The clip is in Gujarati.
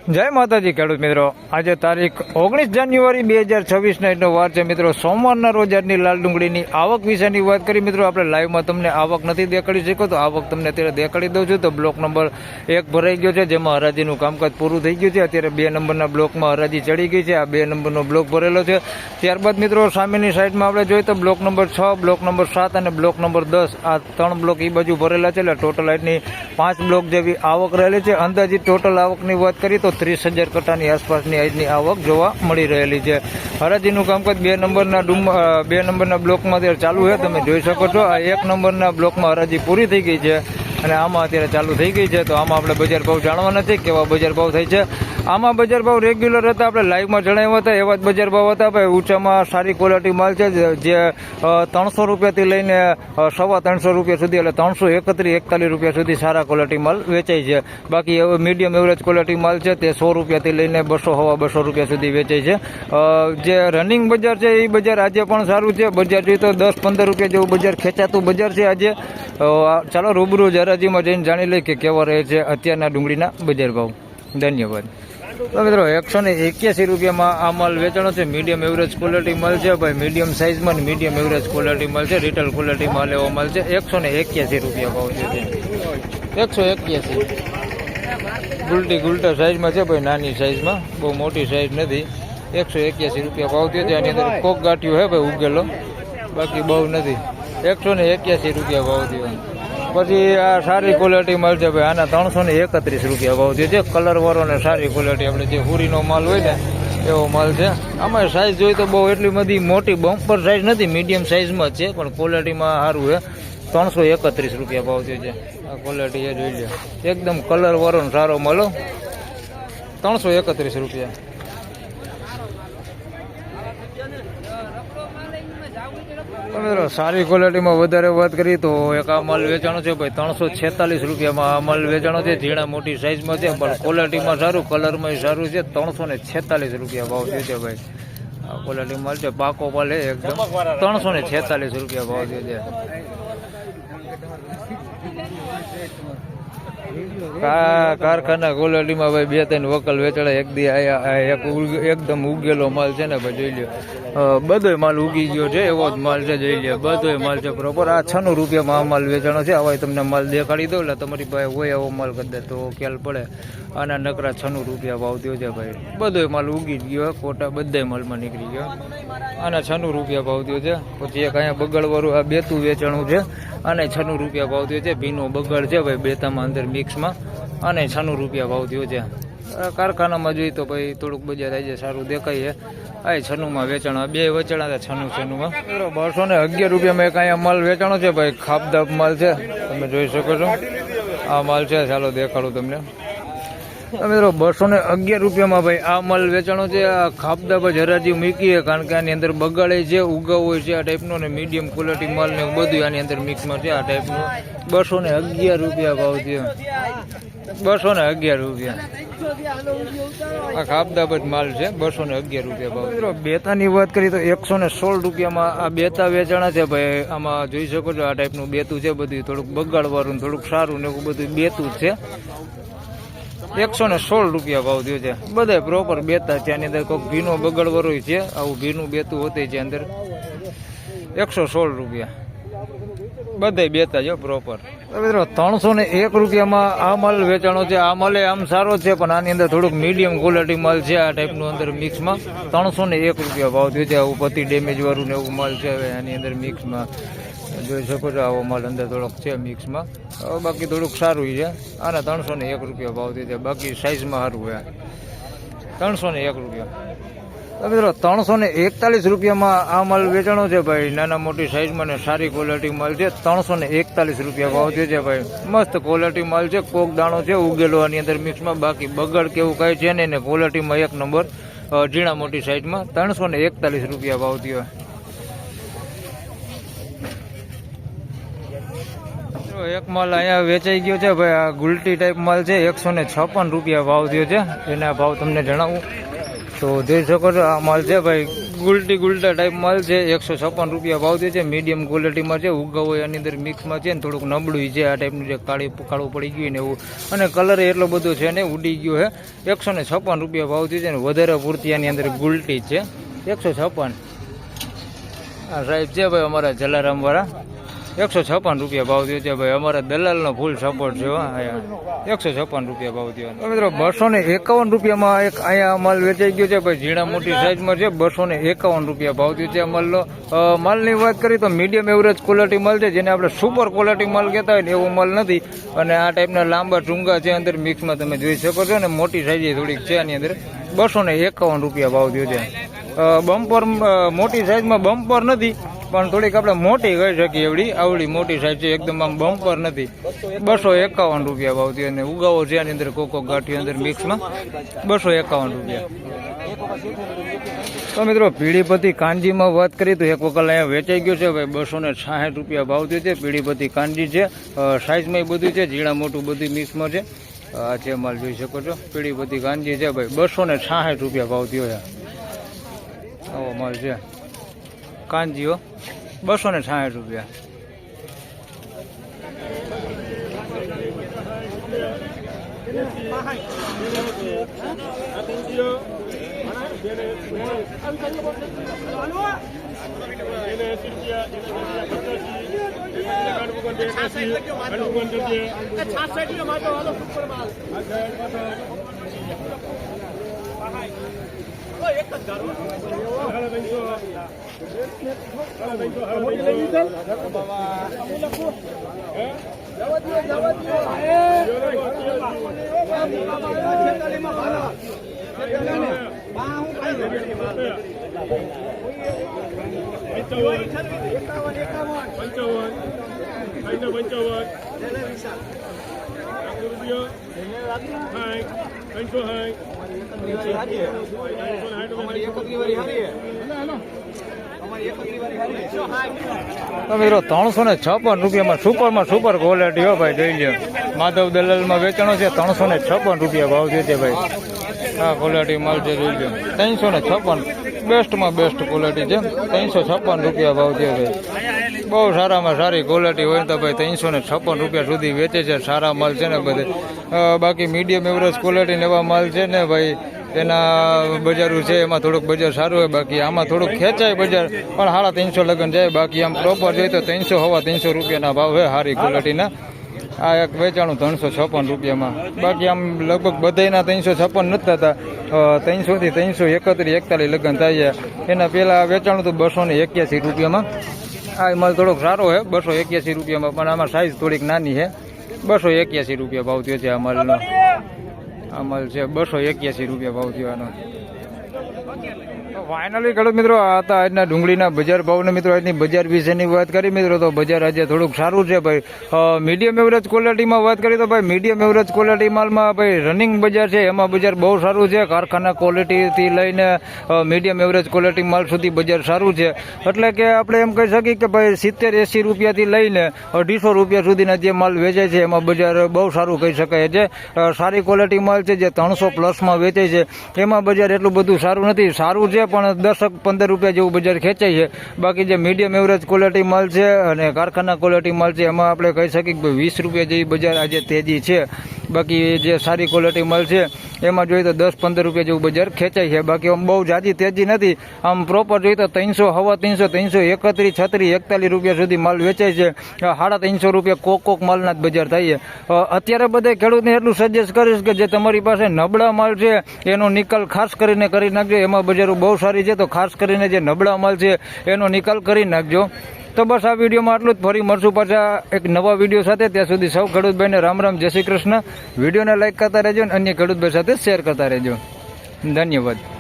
જય માતાજી ખેડૂત મિત્રો, આજે તારીખ 19 જાન્યુઆરી 2026 ના વાર છે મિત્રો. સોમવારના રોજ આજની લાલ ડુંગળીની આવક વિશેની વાત કરી મિત્રો. આપણે લાઈવમાં તમને આવક નથી દેખાડી શકો તો આવક તમને અત્યારે દેખાડી દઉં છું. તો બ્લોક નંબર 1 ભરાઈ ગયો છે, જેમાં હરાજીનું કામકાજ પૂરું થઈ ગયું છે. અત્યારે 2 નંબરના બ્લોકમાં હરાજી ચડી ગઈ છે. આ 2 નંબરનો બ્લોક ભરેલો છે. ત્યારબાદ મિત્રો સામેની સાઈડમાં આપણે જોઈએ તો બ્લોક નંબર 6, બ્લોક નંબર 7 અને બ્લોક નંબર 10 આ 3 બ્લોક એ બાજુ ભરેલા છે. એટલે ટોટલ આજની 5 બ્લોક જેવી આવક રહેલી છે. અંદાજિત ટોટલ આવકની વાત કરી તો 30,000 કટ્ટાની આસપાસની આજની આવક જોવા મળી રહેલી છે. હરાજીનું કામકાજ 2 નંબરના બ્લોકમાં અત્યારે ચાલુ છે, તમે જોઈ શકો છો. આ 1 નંબરના બ્લોકમાં હરાજી પૂરી થઈ ગઈ છે અને આમાં અત્યારે ચાલુ થઈ ગઈ છે. તો આમાં આપણે બજાર ભાવ જાણવાના છે, કેવા બજાર ભાવ થાય છે. આમાં બજાર ભાવ રેગ્યુલર હતા, આપણે લાઈવમાં જણાવ્યા હતા એવા જ બજાર ભાવ હતા. ભાઈ ઊંચામાં સારી ક્વોલિટી માલ છે, જે 300 રૂપિયાથી લઈને 350 રૂપિયા સુધી, એટલે 331-41 રૂપિયા સુધી સારા ક્વોલિટી માલ વેચાય છે. બાકી મીડિયમ એવરેજ ક્વોલિટી માલ છે તે 100 રૂપિયાથી લઈને 200-250 રૂપિયા સુધી વેચાય છે. જે રનિંગ બજાર છે એ બજાર આજે પણ સારું છે. બજાર જોઈએ તો 10-15 રૂપિયા જેવું બજાર ખેંચાતું બજાર છે આજે. ચાલો રૂબરૂ હરાજીમાં જઈને જાણી લઈએ કે કેવા રહે છે અત્યારના ડુંગળીના બજાર ભાવ. ધન્યવાદ. તો મિત્રો 181 રૂપિયામાં આ માલ વેચાણો છે. મીડિયમ એવરેજ ક્વોલિટી માલ છે ભાઈ. મીડિયમ સાઇઝમાં મીડિયમ એવરેજ ક્વોલિટી માલ છે. રિટેલ ક્વોલિટી માલ એવો માલ છે. 181 રૂપિયા ભાવ છે. 181 ગુલટા સાઇઝમાં છે ભાઈ, નાની સાઇઝમાં, બહુ મોટી સાઇઝ નથી. 181 રૂપિયા ભાવ થયો છે. આની અંદર કોક ગાંઠિયો છે ભાઈ ઉગેલો, બાકી બહુ નથી. 181 રૂપિયા ભાવ થયો. પછી આ સારી ક્વોલિટી માલ છે ભાઈ, આના 331 રૂપિયા ભાવ થયો છે. કલર વાળો ને સારી ક્વોલિટી, આપણે જે હુરીનો માલ હોય ને એવો માલ છે. આમાં સાઇઝ જોઈએ તો બહુ એટલી બધી મોટી બમ્પર સાઇઝ નથી, મીડિયમ સાઇઝમાં જ છે, પણ ક્વોલિટીમાં સારું છે. 331 રૂપિયા ભાવ થયો છે. આ ક્વોલિટી એ જોઈ લે, એકદમ કલર વાળો ને સારો માલ. 331 રૂપિયા. મિત્રો સારી ક્વોલિટીમાં વધારે વાત કરીએ તો એક આ માલ વેચાણો છે ભાઈ 346 રૂપિયામાં આ માલ વેચાણો છે. ઝીણા મોટી સાઇઝમાં છે, પણ ક્વોલિટીમાં સારું, કલરમાં સારું છે. 346 રૂપિયા ભાવ થયો છે ભાઈ. આ ક્વોલિટી માલ છે, પાકો માલ છે એકદમ. 346 રૂપિયા ભાવ થયો છે. કારખાના ક્વોલિટીમાં ભાઈ 2-3 વકલ વેચાણા. એક દી એકદમ ઉગેલો માલ છે ને ભાઈ, જોઈ લો. બધોય માલ ઉગી ગયો છે એવો જ માલ છે, જોઈ લે. બધોય માલ છે પ્રોપર. આ 96 રૂપિયામાં આ માલ વેચાણો છે. આવા તમને માલ દેખાડી દઉં એટલે તમારી પાસે હોય એવો માલ કદાચ તો ખ્યાલ પડે. આના નકરા 96 રૂપિયા ભાવ થયો છે ભાઈ. બધોય માલ ઉગી જ ગયો, કોટા બધાય માલમાં નીકળી ગયો. આના 96 રૂપિયા ભાવ થયો છે. પછી એક અહીંયા બગડવાળું આ બેતું વેચાણું છે, આને 96 રૂપિયા ભાવ થયો છે. ભીનો બગડ છે ભાઈ, બેતામાં અંદર મિક્સમાં, આને 96 રૂપિયા ભાવ થયો છે. કારખાનામાં જોઈએ તો ભાઈ થોડુંક બજાર આજે સારું દેખાય છે. આ 96માં વેચાણો, 2 વેચાણા હતા 96માં. 211 રૂપિયામાં એક અહીંયા માલ વેચાણો છે ભાઈ, ખાપદાપ માલ છે, તમે જોઈ શકો છો. આ માલ છે, ચાલો દેખાડું તમને. મિત્રો 211 રૂપિયામાં ભાઈ આ માલ વેચાણો છે. આ ખાપદાપ જ હરાજી મૂકી, કારણ કે આની અંદર બગાડે છે, ઉગાવ હોય છે આ ટાઈપનો, ને મીડિયમ ક્વોલિટી માલ ને બધું આની અંદર મિક્સમાં છે આ ટાઈપનું. 211 રૂપિયા ભાવ થયો. 211 રૂપિયા. આ ખાપદાબ જ માલ છે. 211 રૂપિયા ભાવ. મિત્રો બેતાની વાત કરીએ તો 116 રૂપિયામાં આ બેતા વેચાણા છે ભાઈ. આમાં જોઈ શકો છો આ ટાઈપનું બેતું છે. બધું થોડુંક બગાડવાળું, થોડુંક સારું ને એવું બધું બેતું જ છે. 116 રૂપિયા ભાવ થયો છે. બધા પ્રોપર બેતા છે. આની અંદર કોઈક ભીનો બગડવાળું છે, આવું ભીનું બેતું હોતું છે અંદર. 116 રૂપિયા. બધા બેતા છે પ્રોપર. મિત્રો 301 રૂપિયામાં આ માલ વેચાણો છે. આ માલે આમ સારો છે, પણ આની અંદર થોડુંક મીડિયમ ક્વોલિટી માલ છે આ ટાઈપનું અંદર મિક્સમાં. 301 રૂપિયા ભાવ થયો છે. આવું પતિ ડેમેજ વાળું ને એવું માલ છે આની અંદર મિક્સમાં. જોઈ શકો છો આવો માલ અંદર થોડોક છે મિક્સમાં. બાકી થોડુંક સારું છે. આના 301 રૂપિયા ભાવ થયો છે. બાકી સાઇઝમાં સારું છે. 301 રૂપિયા. મિત્રો 341 રૂપિયામાં આ માલ વેચાણો છે ભાઈ. નાના મોટી સાઇઝમાં ને સારી ક્વોલિટી માલ છે. 341 રૂપિયા ભાવ થયો છે ભાઈ. મસ્ત ક્વોલિટી માલ છે. કોક દાણો છે ઉગેલો આની અંદર મિક્સમાં. બાકી બગડ કેવું કાંઈ છે નહીં ને ક્વોલિટીમાં 1 નંબર. ઝીણા મોટી સાઇઝમાં 341 રૂપિયા ભાવ થયો. એક માલ અહીંયા વેચાઈ ગયો છે ભાઈ. આ ગુલટી ટાઈપ માલ છે. 156 રૂપિયા ભાવ થયો છે. એના ભાવ તમને જણાવું તો જોઈ શકો છો. આ માલ છે ભાઈ ગુલટી ગુલટા ટાઈપ માલ છે, 156 રૂપિયા ભાવ થયો છે. મીડિયમ ક્વોલિટીમાં છે, ઉગાવો એની અંદર મિક્સમાં છે ને થોડુંક નબળું છે, આ ટાઈપનું જે કાળું પડી ગયું ને એવું, અને કલર એટલો બધો છે ને ઉડી ગયો છે. 156 રૂપિયા ભાવ થયો છે ને વધારે પૂરતી આની અંદર ગુલટી છે. 156 આ સાહેબ છે ભાઈ અમારા જલારામ વાળા, 156 રૂપિયા ભાવ થયો છે ભાઈ. અમારા દલાલનો ફૂલ સપોર્ટ છે. 156 રૂપિયા ભાવ થયો. મિત્રો 251 રૂપિયામાં એક અહીંયા માલ વેચાઈ ગયો છે ભાઈ, ઝીણા મોટી સાઈઝમાં છે. 251 રૂપિયા ભાવ થયો છે માલનો. માલની વાત કરીએ તો મીડિયમ એવરેજ ક્વોલિટી માલ છે, જેને આપણે સુપર ક્વોલિટી માલ કહેતા હોય ને એવો માલ નથી. અને આ ટાઈપના લાંબા ટૂંગા છે અંદર મિક્સમાં તમે જોઈ શકો છો ને, મોટી સાઈઝ થોડીક છે આની અંદર. 251 રૂપિયા ભાવ થયો છે. બમ્પર મોટી સાઈઝમાં બમ્પર નથી, પણ થોડીક આપણે મોટી કહી શકીએ એવડી, આવડી મોટી સાઈઝ છે, એકદમ આમ બમ્પર નથી. 251 રૂપિયા ભાવ થયો. અને ઉગાવો છે આની અંદર કોકો ગાંઠી અંદર મિક્સમાં. 251 રૂપિયા. તો મિત્રો પીળીપતિ કાંજીમાં વાત કરીએ તો એક વખત અહીંયા વેચાઈ ગયો છે ભાઈ, 260 રૂપિયા ભાવ થયો છે. પીળીપતિ કાંજી છે, સાઈઝમાં બધું છે, ઝીણા મોટું બધું મિક્સમાં છે. આ છે માલ જોઈ શકો છો, પીળીપતિ કાંજી છે ભાઈ, 260 રૂપિયા ભાવ થયો છે. આવો માલ છે કાંજીઓ, 260 રૂપિયા. મિત્રો 356 રૂપિયામાં સુપરમાં સુપર ક્વોલિટી હો ભાઈ, જોઈ લો. માધવ દલાલમાં વેચાણો છે, 356 રૂપિયા ભાવ છે તે ભાઈ. આ ક્વોલિટી માલ છે, જોઈ લો. 356 બેસ્ટમાં બેસ્ટ ક્વોલિટી છે. 356 રૂપિયા ભાવ છે ભાઈ. બહુ સારામાં સારી ક્વોલિટી હોય તો ભાઈ 356 રૂપિયા સુધી વેચે છે. સારા માલ છે ને બધે. બાકી મીડિયમ એવરેજ ક્વોલિટી એવા માલ છે ને ભાઈ, એના બજારું છે એમાં થોડુંક બજાર સારું હોય. બાકી આમાં થોડુંક ખેંચાય બજાર, પણ 350 લગન જાય. બાકી આમ પ્રોપર જોઈએ તો 300 રૂપિયાના ભાવ છે સારી ક્વોલિટીના. આ એક વેચાણું 356 રૂપિયામાં. બાકી આમ લગભગ બધાના 356 નથી થતા, 300 થી 331 41 લગન થાય છે. એના પહેલાં વેચાણું તો 281 રૂપિયામાં. આ માલ થોડોક સારો છે, 281 રૂપિયામાં, પણ આમાં સાઈઝ થોડીક નાની છે. 281 રૂપિયા ભાવ થયો છે આ માલનો. આ માલ છે 281 રૂપિયા ભાવ થયો આનો. ફાઇનલી ખેડૂત મિત્રો આ હતા આજના ડુંગળીના બજાર ભાવને. મિત્રો આજની બજાર વિશેની વાત કરી મિત્રો, તો બજાર આજે થોડુંક સારું છે ભાઈ. મીડિયમ એવરેજ ક્વોલિટીમાં વાત કરીએ તો ભાઈ, મીડિયમ એવરેજ ક્વોલિટી માલમાં ભાઈ રનિંગ બજાર છે, એમાં બજાર બહુ સારું છે. કારખાના ક્વોલિટીથી લઈને મીડિયમ એવરેજ ક્વોલિટી માલ સુધી બજાર સારું છે. એટલે કે આપણે એમ કહી શકીએ કે ભાઈ 70-80 રૂપિયાથી લઈને 250 રૂપિયા સુધીના જે માલ વેચાય છે એમાં બજાર બહુ સારું કહી શકાય છે. સારી ક્વોલિટી માલ છે જે 300+ વેચાય છે, એમાં બજાર એટલું બધું સારું નથી. સારું છે પણ 10-15 રૂપિયા જેવું બજાર ખેંચાય છે. બાકી જે મીડિયમ એવરેજ ક્વોલિટી માલ છે અને કારખાના ક્વોલિટી માલ છે એમાં આપણે કહી શકીએ કે 20 રૂપિયા જેવી બજાર આજે તેજી છે. બાકી જે સારી ક્વોલિટી માલ છે એમાં જોઈએ તો 10-15 રૂપિયા જેવું બજાર ખેંચાય છે. બાકી આમ બહુ જાજી તેજી નથી. આમ પ્રોપર જોઈએ તો 300, 331, 36, 41 રૂપિયા સુધી માલ વેચાય છે. 350 રૂપિયા કોક માલના જ બજાર થાય છે. અત્યારે બધા ખેડૂતને એટલું સજેસ્ટ કરીશ કે જે તમારી પાસે નબળા માલ છે એનો નિકાલ ખાસ કરીને કરી નાખજો. એમાં બજારો બહુ સારી છે, તો ખાસ કરીને જે નબળા માલ છે એનો નિકાલ કરી નાખજો. તો બસ આ વિડીયોમાં આટલું જ. ફરી મળશું પાછા એક નવા વિડીયો સાથે. ત્યાં સુધી સૌ ખેડૂતભાઈને રામ રામ, જય શ્રી કૃષ્ણ. વિડીયોને લાઈક કરતા રહેજો અને અન્ય ખેડૂતભાઈ સાથે શેર કરતા રહેજો. ધન્યવાદ.